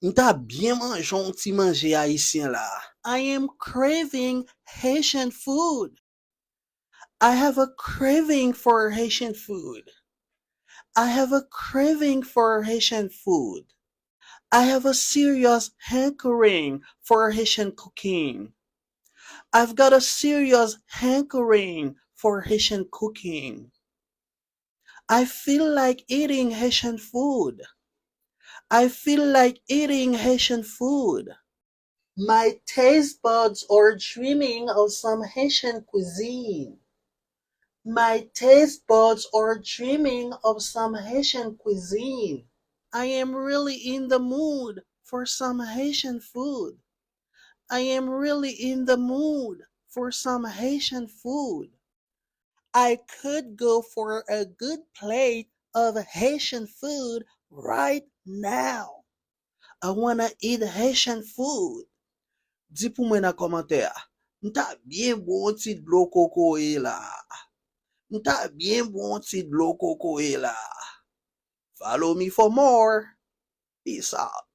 M'ta bien manjon ti manje haïtien là. I am craving Haitian food. I have a craving for Haitian food. I have a craving for Haitian food. I have a serious hankering for Haitian cooking. I've got a serious hankering for Haitian cooking. I feel like eating Haitian food. I feel like eating Haitian food. My taste buds are dreaming of some Haitian cuisine. My taste buds are dreaming of some Haitian cuisine. I am really in the mood for some Haitian food. I am really in the mood for some Haitian food. I could go for a good plate of Haitian food right now. I wanna eat Haitian food. Di pou mwen nan komentè. Mta bien bon ti dlo koko e la. Mta bien bon ti dlo koko e la. Follow me for more. Peace out.